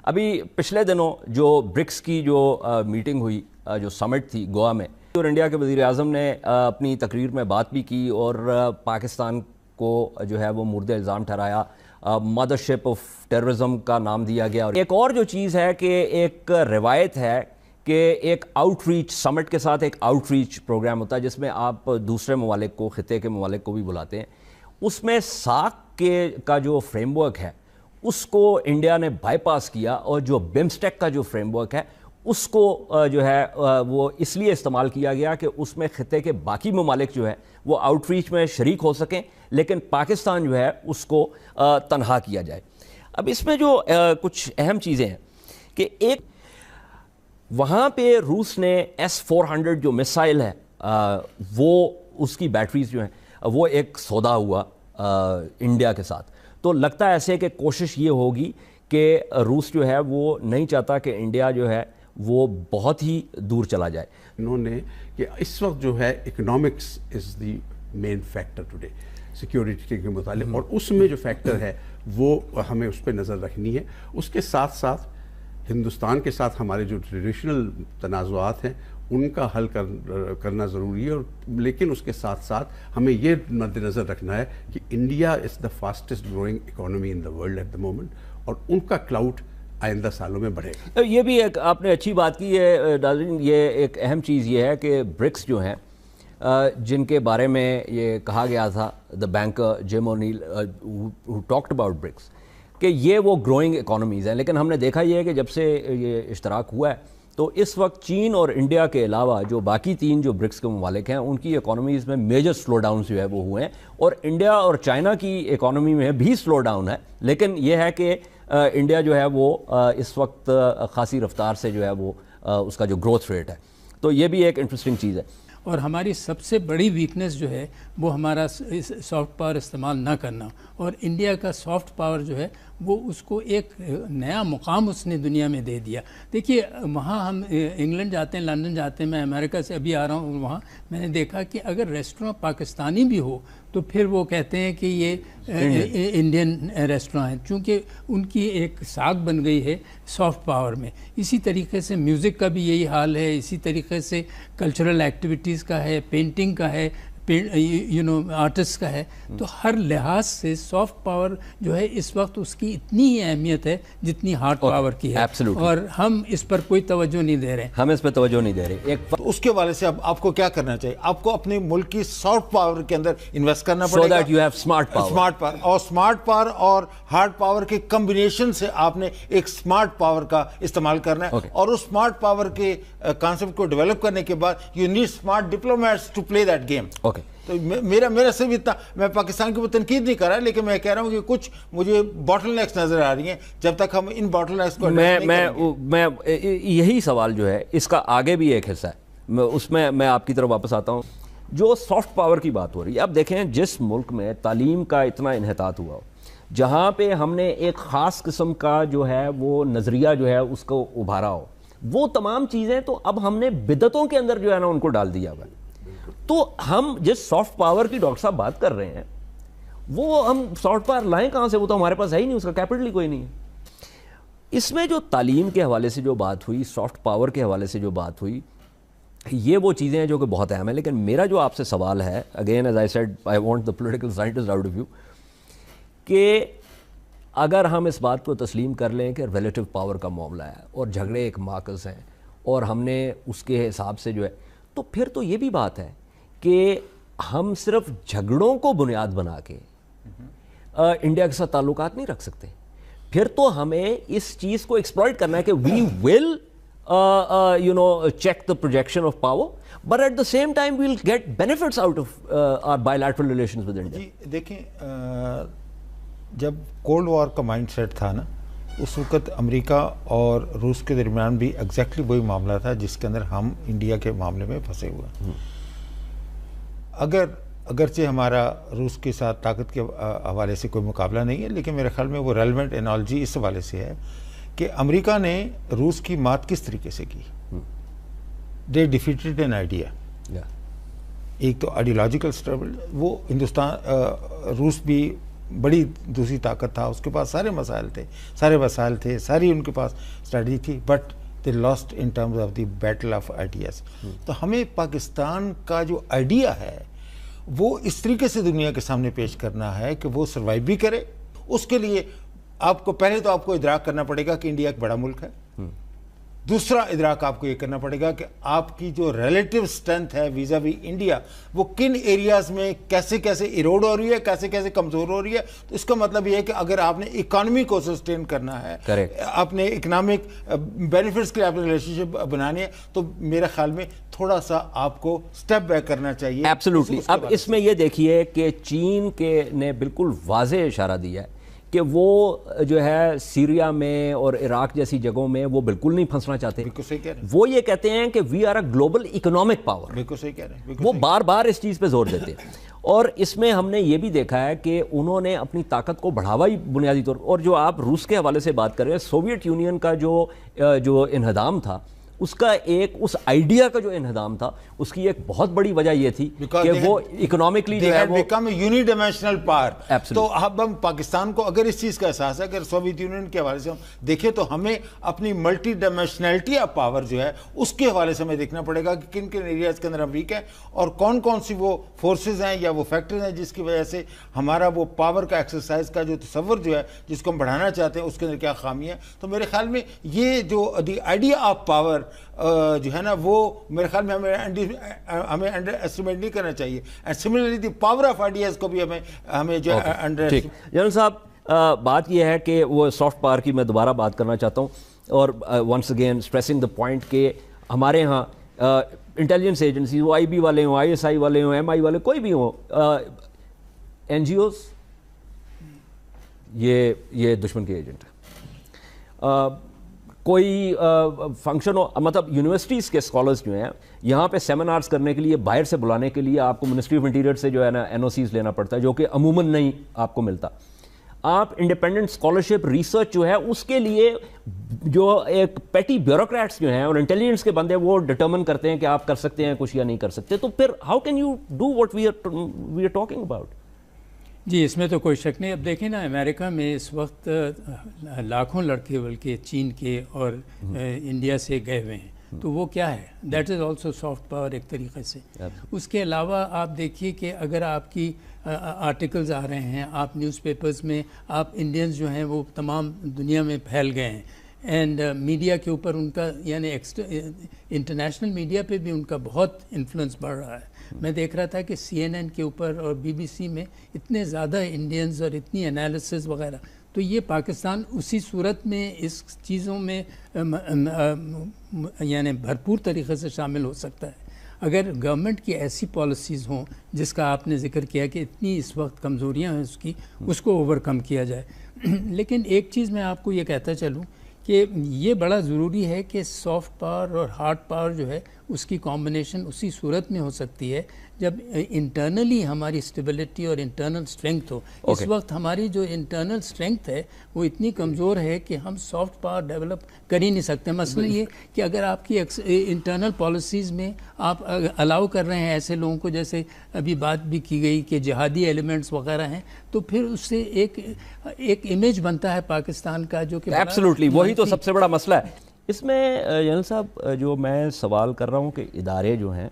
ابھی پچھلے دنوں جو برکس کی جو میٹنگ ہوئی، جو سمٹ تھی گوا میں، اور انڈیا کے وزیر اعظم نے اپنی تقریر میں بات بھی کی اور پاکستان کو جو ہے وہ مورد الزام ٹھہرایا، مدر شپ آف ٹیررزم کا نام دیا گیا۔ اور ایک اور جو چیز ہے کہ ایک روایت ہے کہ ایک آؤٹ ریچ سمٹ کے ساتھ ایک آؤٹ ریچ پروگرام ہوتا ہے جس میں آپ دوسرے ممالک کو، خطے کے ممالک کو بھی بلاتے ہیں۔ اس میں ساک کا جو فریم ورک ہے اس کو انڈیا نے بائی پاس کیا، اور جو بمسٹیک کا جو فریم ورک ہے اس کو جو ہے وہ اس لیے استعمال کیا گیا کہ اس میں خطے کے باقی ممالک جو ہے وہ آؤٹ ریچ میں شریک ہو سکیں، لیکن پاکستان جو ہے اس کو تنہا کیا جائے۔ اب اس میں جو کچھ اہم چیزیں ہیں کہ ایک وہاں پہ روس نے S-400 جو میسائل ہے وہ اس کی بیٹریز جو ہیں وہ ایک سودا ہوا انڈیا کے ساتھ۔ تو لگتا ہے ایسے کہ کوشش یہ ہوگی کہ روس جو ہے وہ نہیں چاہتا کہ انڈیا جو ہے وہ بہت ہی دور چلا جائے۔ انہوں نے کہ اس وقت جو ہے economics is the main factor today security کے متعلق، اور اس میں جو فیکٹر ہے وہ ہمیں اس پہ نظر رکھنی ہے۔ اس کے ساتھ ساتھ ہندوستان کے ساتھ ہمارے جو ٹریڈیشنل تنازعات ہیں ان کا حل کرنا ضروری ہے، اور لیکن اس کے ساتھ ساتھ ہمیں یہ مد نظر رکھنا ہے کہ India is the fastest growing economy in the world at the moment, اور ان کا کلاؤڈ آئندہ سالوں میں بڑھے گا۔ یہ بھی ایک آپ نے اچھی بات کی ہے ناظرین، یہ ایک اہم چیز یہ ہے کہ برکس جو ہیں جن کے بارے میں یہ کہا گیا تھا، the banker Jim O'Neill who talked about BRICS, کہ یہ وہ گروئنگ اکانومیز ہیں، لیکن ہم نے دیکھا یہ ہے کہ جب سے یہ اشتراک ہوا ہے تو اس وقت چین اور انڈیا کے علاوہ جو باقی تین جو برکس کے ممالک ہیں ان کی اکانومیز میں میجر سلو ڈاؤنز جو ہے وہ ہوئے ہیں، اور انڈیا اور چائنا کی اکانومی میں بھی سلو ڈاؤن ہے، لیکن یہ ہے کہ انڈیا جو ہے وہ اس وقت خاصی رفتار سے جو ہے وہ اس کا جو گروتھ ریٹ ہے، تو یہ بھی ایک انٹرسٹنگ چیز ہے۔ اور ہماری سب سے بڑی ویکنس جو ہے وہ ہمارا سافٹ پاور استعمال نہ کرنا، اور انڈیا کا سافٹ پاور جو ہے وہ اس کو ایک نیا مقام اس نے دنیا میں دے دیا۔ دیکھیے وہاں ہم انگلینڈ جاتے ہیں، لندن جاتے ہیں، میں امریکہ سے ابھی آ رہا ہوں، وہاں میں نے دیکھا کہ اگر ریسٹوراں پاکستانی بھی ہو تو پھر وہ کہتے ہیں کہ یہ انڈین ریسٹوراں ہیں، چونکہ ان کی ایک ساکھ بن گئی ہے سافٹ پاور میں۔ اسی طریقے سے میوزک کا بھی یہی حال ہے، اسی طریقے سے کلچرل ایکٹیویٹیز کا ہے، پینٹنگ کا ہے، آرٹسٹ کا ہے، تو ہر لحاظ سے سافٹ پاور جو ہے اس وقت اس کی اتنی ہی اہمیت ہے جتنی ہارڈ پاور کی ہے، اور ہم اس پر کوئی توجہ نہیں دے رہے، ہم اس پہ توجہ نہیں دے رہے۔ اس کے حوالے سے اب آپ کو کیا کرنا چاہیے؟ آپ کو اپنے ملک کی سافٹ پاور کے اندر انویسٹ کرنا پڑے گا، so that you have smart power، اور اسمارٹ پاور اور ہارڈ پاور کے کمبینیشن سے آپ نے ایک اسمارٹ پاور کا استعمال کرنا ہے، اور اس اسمارٹ پاور کے کانسیپٹ کو ڈیولپ کرنے کے بعد you need smart diplomats to play that game. تو میرا صرف اتنا، میں پاکستان کی تنقید نہیں کر رہا، لیکن میں کہہ رہا ہوں کہ کچھ مجھے باٹل نیکس نظر آ رہی ہیں، جب تک ہم ان باٹل نیکس کو میں یہی سوال جو ہے اس کا آگے بھی ایک حصہ ہے، اس میں آپ کی طرف واپس آتا ہوں۔ جو سافٹ پاور کی بات ہو رہی ہے، اب دیکھیں جس ملک میں تعلیم کا اتنا انحطاط ہوا ہو، جہاں پہ ہم نے ایک خاص قسم کا جو ہے وہ نظریہ جو ہے اس کو ابھارا ہو، وہ تمام چیزیں تو اب ہم نے بدعتوں کے اندر جو ہے نا ان کو ڈال دیا ہوا ہے۔ تو ہم جس سافٹ پاور کی ڈاکٹر صاحب بات کر رہے ہیں وہ ہم سافٹ پاور لائیں کہاں سے؟ وہ تو ہمارے پاس ہے ہی نہیں، اس کا کیپٹل ہی کوئی نہیں ہے۔ اس میں جو تعلیم کے حوالے سے جو بات ہوئی، سافٹ پاور کے حوالے سے جو بات ہوئی، یہ وہ چیزیں ہیں جو کہ بہت اہم ہیں، لیکن میرا جو آپ سے سوال ہے، again as I said I want the political scientist out of you, کہ اگر ہم اس بات کو تسلیم کر لیں کہ ریلیٹو پاور کا معاملہ ہے اور جھگڑے ایک مارکرز ہیں، اور ہم نے اس کے حساب سے جو ہے، تو پھر تو یہ بھی بات ہے کہ ہم صرف جھگڑوں کو بنیاد بنا کے انڈیا کے ساتھ تعلقات نہیں رکھ سکتے، پھر تو ہمیں اس چیز کو ایکسپلائٹ کرنا ہے کہ وی ول check the projection of power, but at the same time we'll get benefits out of our bilateral relations with India. جی دیکھیں، جب کولڈ وار کا مائنڈ سیٹ تھا نا، اس وقت امریکہ اور روس کے درمیان بھی ایگزیکٹلی وہی معاملہ تھا جس کے اندر ہم انڈیا کے معاملے میں پھنسے ہوئے۔ اگرچہ ہمارا روس کے ساتھ طاقت کے حوالے سے کوئی مقابلہ نہیں ہے، لیکن میرے خیال میں وہ ریلیونٹ انالوجی اس حوالے سے ہے کہ امریکہ نے روس کی مات کس طریقے سے کی۔ دے ڈیفیٹڈ این آئیڈیا، ایک تو آئیڈیالوجیکل اسٹرگل، وہ ہندوستان روس بھی بڑی دوسری طاقت تھا, اس کے پاس سارے مسائل تھے, سارے وسائل تھے, ساری ان کے پاس اسٹریٹجی تھی, but they last in terms of the battle of ideas. تو ہمیں پاکستان کا جو آئیڈیا ہے وہ اس طریقے سے دنیا کے سامنے پیش کرنا ہے کہ وہ سروائیو بھی کرے. اس کے لیے آپ کو پہلے تو آپ کو ادراک کرنا پڑے گا کہ انڈیا ایک بڑا ملک ہے. دوسرا ادراک آپ کو یہ کرنا پڑے گا کہ آپ کی جو ریلیٹیو اسٹرینتھ ہے ویزا وی انڈیا وہ کن ایریاز میں کیسے کیسے ایروڈ ہو رہی ہے, کیسے کیسے کمزور ہو رہی ہے. تو اس کا مطلب یہ ہے کہ اگر آپ نے اکانومی کو سسٹین کرنا ہے, آپ نے اکنامک بینیفٹس کے لیے آپ نے ریلیشن شپ بنانی ہے, تو میرے خیال میں تھوڑا سا آپ کو سٹیپ بیک کرنا چاہیے. ایبسلیوٹلی. اب اس میں یہ دیکھیے کہ چین کے نے بالکل واضح اشارہ دیا ہے کہ وہ جو ہے سیریا میں اور عراق جیسی جگہوں میں وہ بالکل نہیں پھنسنا چاہتے. بالکل صحیح کہہ رہے ہیں. وہ یہ کہتے ہیں کہ we are a global economic power. بالکل صحیح کہہ رہے ہیں. وہ بار بار اس چیز پہ زور دیتے ہیں. اور اس میں ہم نے یہ بھی دیکھا ہے کہ انہوں نے اپنی طاقت کو بڑھاوا ہی بنیادی طور پر, اور جو آپ روس کے حوالے سے بات کر رہے ہیں, سوویت یونین کا جو انہدام تھا, اس کا اس آئیڈیا کا جو انہدام تھا, اس کی ایک بہت بڑی وجہ یہ تھی کہ وہ اکنامکلی جو ہے وہ become a uni dimensional power. تو اب ہم پاکستان کو اگر اس چیز کا احساس ہے, اگر سوویت یونین کے حوالے سے ہم دیکھیں تو ہمیں اپنی ملٹی ڈائمینشنلٹی آف پاور جو ہے اس کے حوالے سے ہمیں دیکھنا پڑے گا کہ کن کن ایریاز کے اندر ہم ویک ہیں اور کون کون سی وہ فورسز ہیں یا وہ فیکٹرز ہیں جس کی وجہ سے ہمارا وہ پاور کا ایکسرسائز کا جو تصور جو ہے جس کو ہم بڑھانا چاہتے ہیں اس کے اندر کیا خامی ہے. تو میرے خیال میں یہ جو دی آئیڈیا آف پاور جو ہے نا وہ میرے خیال میں ہمیں انڈر ایسٹیمیٹ نہیں کرنا چاہیے. And similarly the power of ideas کو بھی ہمیں جو انڈر. جنرل صاحب بات یہ ہے کہ وہ سافٹ پاور کی میں دوبارہ بات کرنا چاہتا ہوں, اور once again stressing the point کہ ہمارے ہاں انٹیلیجنس ایجنسیز, وہ آئی بی والے ہوں, آئی ایس آئی والے ہوں, ایم آئی والے, کوئی بھی ہوں, این جی اوز, یہ دشمن کے ایجنٹ ہیں. کوئی فنکشن ہو, مطلب یونیورسٹیز کے اسکالرس جو ہیں یہاں پہ سیمینارز کرنے کے لیے باہر سے بلانے کے لیے آپ کو منسٹری آف انٹیریئر سے جو ہے نا این او سیز لینا پڑتا ہے, جو کہ عموماً نہیں آپ کو ملتا. آپ انڈیپینڈنٹ اسکالرشپ ریسرچ جو ہے اس کے لیے جو ایک پیٹی بیوروکریٹس جو ہیں اور انٹیلیجنس کے بندے وہ ڈٹرمن کرتے ہیں کہ آپ کر سکتے ہیں کچھ یا نہیں کر سکتے. تو پھر how can you do what we are talking about? جی اس میں تو کوئی شک نہیں. اب دیکھیں نا, امریکہ میں اس وقت لاکھوں لڑکے بلکہ چین کے اور انڈیا سے گئے ہوئے ہیں, تو وہ کیا ہے, that is also soft power ایک طریقے سے. اس کے علاوہ آپ دیکھیے کہ اگر آپ کی آرٹیکلز آ رہے ہیں, آپ نیوز پیپرز میں, آپ انڈینز جو ہیں وہ تمام دنیا میں پھیل گئے ہیں, اینڈ میڈیا کے اوپر ان کا یعنی انٹرنیشنل میڈیا پہ بھی ان کا بہت انفلوئنس بڑھ رہا ہے. میں دیکھ رہا تھا کہ سی این این کے اوپر اور بی بی سی میں اتنے زیادہ انڈینز اور اتنی انالیسز وغیرہ. تو یہ پاکستان اسی صورت میں اس چیزوں میں یعنی بھرپور طریقے سے شامل ہو سکتا ہے اگر گورنمنٹ کی ایسی پالیسیز ہوں جس کا آپ نے ذکر کیا کہ اتنی اس وقت کمزوریاں ہیں اس کو اوور کم کیا جائے. لیکن ایک چیز میں آپ کو یہ کہتا چلوں کہ یہ بڑا ضروری ہے کہ سافٹ پاور اور ہارڈ پاور جو ہے اس کی کمبینیشن اسی صورت میں ہو سکتی ہے جب انٹرنلی ہماری اسٹیبلٹی اور انٹرنل اسٹرینگتھ ہو. اس وقت ہماری جو انٹرنل اسٹرینگتھ ہے وہ اتنی کمزور ہے کہ ہم سافٹ پاور ڈیولپ کر ہی نہیں سکتے. مسئلہ یہ کہ اگر آپ کی انٹرنل پالیسیز میں آپ الاؤ کر رہے ہیں ایسے لوگوں کو, جیسے ابھی بات بھی کی گئی کہ جہادی ایلیمنٹس وغیرہ ہیں, تو پھر اس سے ایک امیج بنتا ہے پاکستان کا جو کہ ایبسلیوٹلی وہی تو سب سے بڑا مسئلہ ہے. اس میں جنرل صاحب جو میں سوال کر رہا ہوں کہ ادارے جو ہیں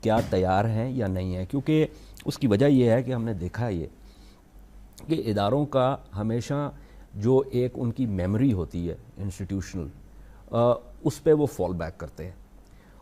کیا تیار ہیں یا نہیں ہیں, کیونکہ اس کی وجہ یہ ہے کہ ہم نے دیکھا یہ کہ اداروں کا ہمیشہ جو ایک ان کی میموری ہوتی ہے انسٹیٹیوشنل, اس پہ وہ فال بیک کرتے ہیں,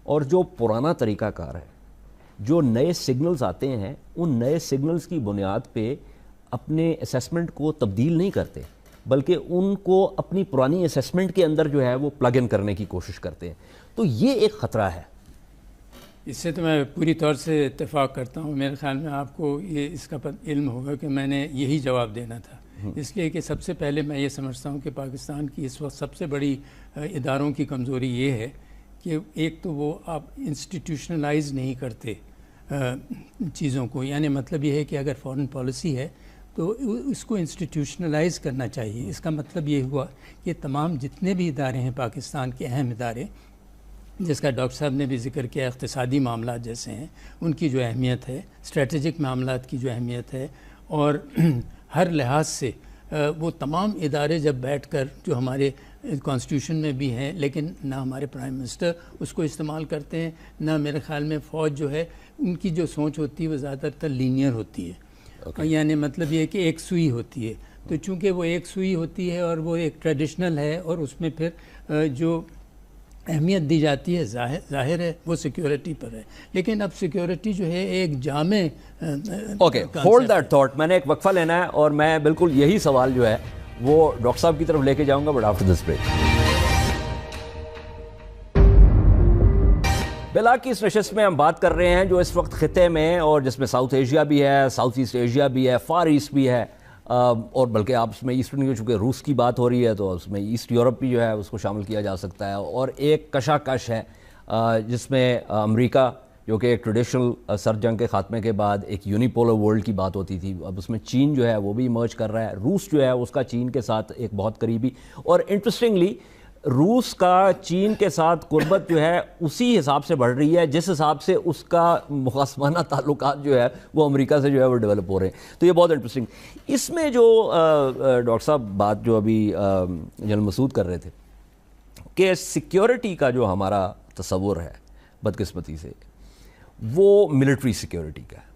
اور جو پرانا طریقہ کار ہے, جو نئے سگنلز آتے ہیں ان نئے سگنلز کی بنیاد پہ اپنے اسیسمنٹ کو تبدیل نہیں کرتے, بلکہ ان کو اپنی پرانی اسیسمنٹ کے اندر جو ہے وہ پلگ ان کرنے کی کوشش کرتے ہیں. تو یہ ایک خطرہ ہے. اس سے تو میں پوری طور سے اتفاق کرتا ہوں. میرے خیال میں آپ کو یہ اس کا علم ہوگا کہ میں نے یہی جواب دینا تھا, اس لیے کہ سب سے پہلے میں یہ سمجھتا ہوں کہ پاکستان کی اس وقت سب سے بڑی اداروں کی کمزوری یہ ہے کہ ایک تو وہ آپ انسٹیٹیوشنلائز نہیں کرتے چیزوں کو. یعنی مطلب یہ ہے کہ اگر فارن پالیسی ہے تو اس کو انسٹیٹیوشنلائز کرنا چاہیے. اس کا مطلب یہ ہوا کہ تمام جتنے بھی ادارے ہیں پاکستان کے اہم ادارے, جس کا ڈاکٹر صاحب نے بھی ذکر کیا, اقتصادی معاملات جیسے ہیں ان کی جو اہمیت ہے, اسٹریٹجک معاملات کی جو اہمیت ہے, اور ہر لحاظ سے وہ تمام ادارے جب بیٹھ کر جو ہمارے کانسٹیٹیوشن میں بھی ہیں، لیکن نہ ہمارے پرائم منسٹر اس کو استعمال کرتے ہیں، نہ میرے خیال میں فوج جو ہے ان کی جو سوچ ہوتی ہے وہ زیادہ تر لینئر ہوتی ہے، یعنی مطلب یہ کہ ایک سوئی ہوتی ہے. تو چونکہ وہ ایک سوئی ہوتی ہے اور وہ ایک ٹریڈیشنل ہے، اور اس میں پھر جو اہمیت دی جاتی ہے ظاہر ہے وہ سیکیورٹی پر ہے. لیکن اب سیکیورٹی جو ہے ایک جامع اوکے، ہولڈ دیٹ تھاٹ. میں نے ایک وقفہ لینا ہے اور میں بالکل یہی سوال جو ہے وہ ڈاکٹر صاحب کی طرف لے کے جاؤں گا، بٹ آفٹر دس بریک. بلا کی اس نشست میں ہم بات کر رہے ہیں جو اس وقت خطے میں، اور جس میں ساؤتھ ایشیا بھی ہے، ساؤتھ ایسٹ ایشیا بھی ہے، فار ایسٹ بھی ہے، اور بلکہ آپ اس میں ایسٹرن، چونکہ روس کی بات ہو رہی ہے تو اس میں ایسٹ یورپ بھی جو ہے اس کو شامل کیا جا سکتا ہے. اور ایک کشاکش ہے جس میں امریکہ جو کہ ایک ٹریڈیشنل سرد جنگ کے خاتمے کے بعد ایک یونیپولر ورلڈ کی بات ہوتی تھی، اب اس میں چین جو ہے وہ بھی ایمرج کر رہا ہے. روس جو ہے اس کا چین کے ساتھ ایک بہت قریبی، اور انٹرسٹنگلی روس کا چین کے ساتھ قربت جو ہے اسی حساب سے بڑھ رہی ہے جس حساب سے اس کا مخاصمانہ تعلقات جو ہے وہ امریکہ سے جو ہے وہ ڈیولپ ہو رہے ہیں. تو یہ بہت انٹرسٹنگ. اس میں جو ڈاکٹر صاحب بات جو ابھی جنرل مسعود کر رہے تھے کہ سیکیورٹی کا جو ہمارا تصور ہے بدقسمتی سے وہ ملٹری سیکیورٹی کا ہے،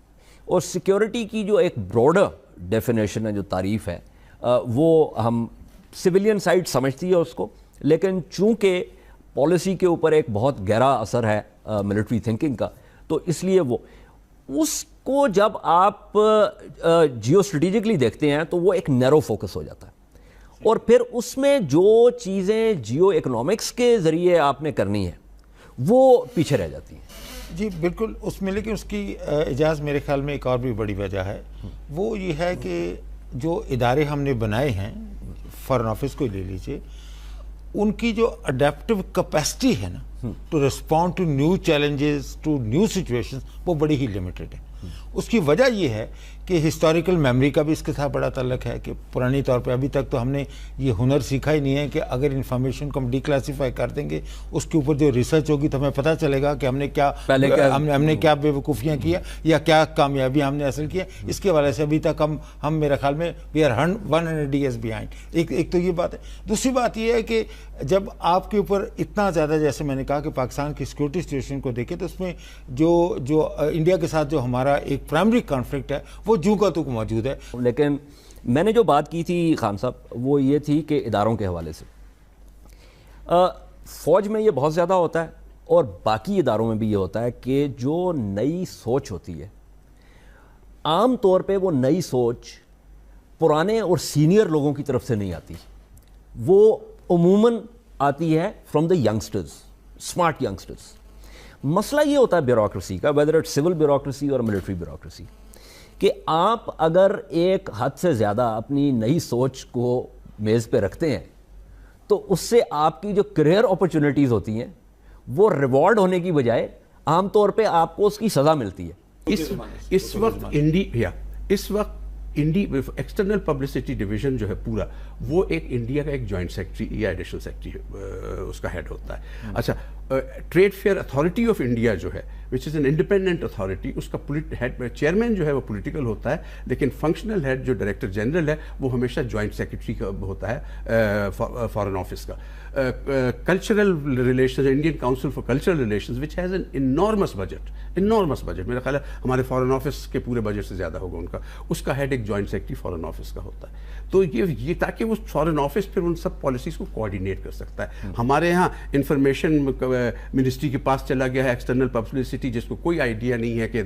اور سیکیورٹی کی جو ایک براڈر ڈیفینیشن ہے، جو تعریف ہے، وہ ہم سویلین سائٹ سمجھتی ہے اس کو، لیکن چونکہ پالیسی کے اوپر ایک بہت گہرا اثر ہے ملٹری تھنکنگ کا، تو اس لیے وہ اس کو جب آپ جیو اسٹریٹجکلی دیکھتے ہیں تو وہ ایک نیرو فوکس ہو جاتا ہے، اور پھر اس میں جو چیزیں جیو اکنامکس کے ذریعے آپ نے کرنی ہے وہ پیچھے رہ جاتی ہیں. جی بالکل. اس میں لیکن اس کی اجازت میرے خیال میں ایک اور بھی بڑی وجہ ہے، وہ یہ ہے کہ جو ادارے ہم نے بنائے ہیں، فارن آفس کو لے لیجئے، ان کی جو اڈیپٹیو کیپیسٹی ہے نا to respond to new challenges, to new situations, وہ بڑی ہی لمیٹڈ ہے. اس کی وجہ یہ ہے کہ ہسٹوریکل میموری کا بھی اس کے ساتھ بڑا تعلق ہے کہ پرانی طور پہ ابھی تک تو ہم نے یہ ہنر سیکھا ہی نہیں ہے کہ اگر انفارمیشن کو ہم ڈی کلاسیفائی کر دیں گے، اس کے اوپر جو ریسرچ ہوگی تو ہمیں پتہ چلے گا کہ ہم نے کیا بے وقوفیاں کیا یا کیا کامیابیاں ہم نے حاصل کیا. اس کے حوالے سے ابھی تک ہم میرے خیال میں وی آر 100 years behind. ایک تو یہ بات ہے. دوسری بات یہ ہے کہ جب آپ کے اوپر اتنا زیادہ، جیسے میں نے کہا کہ پاکستان کی سیکورٹی سچویشن کو دیکھیں تو اس میں جو انڈیا کے ساتھ جو ہمارا ایک پرائمری کانفلکٹ ہے وہ جوں کا تک موجود ہے. لیکن میں نے جو بات کی تھی خان صاحب وہ یہ تھی کہ اداروں کے حوالے سے فوج میں یہ بہت زیادہ ہوتا ہے، اور باقی اداروں میں بھی یہ ہوتا ہے کہ جو نئی سوچ ہوتی ہے عام طور پہ وہ نئی سوچ پرانے اور سینئر لوگوں کی طرف سے نہیں آتی، وہ عموماً آتی ہے from the youngsters, smart youngsters. مسئلہ یہ ہوتا ہے بیوروکریسی کا، ویدر اٹ سول بیوروکریسی اور ملٹری بیوروکریسی، کہ آپ اگر ایک حد سے زیادہ اپنی نئی سوچ کو میز پہ رکھتے ہیں تو اس سے آپ کی جو کریئر اپرچونٹیز ہوتی ہیں وہ ریوارڈ ہونے کی بجائے عام طور پہ آپ کو اس کی سزا ملتی ہے. اس وقت ایکسٹرنل پبلسٹی ڈویژن جو ہے پورا، وہ ایک انڈیا کا ایک جوائنٹ سیکرٹری یا ایڈیشنل سیکرٹری اس کا ہیڈ ہوتا ہے. اچھا، trade fair authority of India جو ہے which is an independent authority, اس کا ہیڈ چیئرمین جو ہے وہ پولیٹیکل ہوتا ہے، لیکن فنکشنل ہیڈ جو ڈائریکٹر جنرل ہے وہ ہمیشہ جوائنٹ سیکرٹری کا ہوتا ہے فارن آفس کا. Cultural relations, Indian council for cultural relations which has an enormous budget, میرا خیال ہے ہمارے فارن آفس کے پورے بجٹ سے زیادہ ہوگا ان کا، اس کا ہیڈ ایک جوائنٹ سیکرٹری فارن آفس کا ہوتا ہے. تو یہ تاکہ وہ فارن آفس پھر ان سب پالیسیز کو کوآرڈینیٹ کر سکتا ہے. ہمارے ہاں انفارمیشن منسٹری کے پاس چلا گیا ہے ایکسٹرنل پبلسٹی، جس کو کوئی آئیڈیا نہیں ہے کہ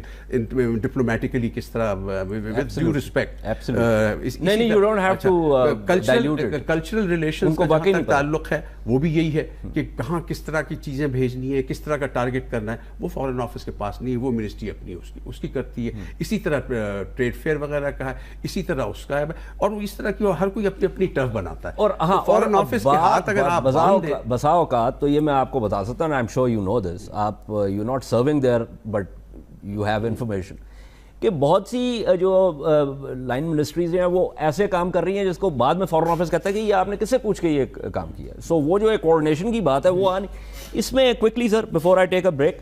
ڈپلومیٹکلی کس طرح with due respect cultural relations کا تعلق ہے، وہ بھی یہی ہے کہ کہاں کس طرح کی چیزیں بھیجنی ہے، کس طرح کا ٹارگٹ کرنا ہے، وہ فارن آفس کے پاس نہیں ہے، وہ منسٹری اپنی اس کی کرتی ہے. اسی طرح ٹریڈ فیئر وغیرہ کا ہے، اسی طرح اس کا ہے، اور اس طرح کی ہر کوئی اپنی اپنی ٹرف بناتا ہے. اور فارن آفس کے ہاتھ اگر آپ بسا اوقات تو یہ میں آپ کو بتا سکتا ہوں، I am sure you know this, آپ you not serving there but you have information کہ بہت سی جو لائن منسٹریز ہیں وہ ایسے کام کر رہی ہیں جس کو بعد میں فارن آفس کہتا ہے کہ یہ آپ نے کس سے پوچھ کے یہ کام کیا. سو وہ جو ایک کوآرڈینیشن کی بات ہے وہ اس میں quickly sir before I take a break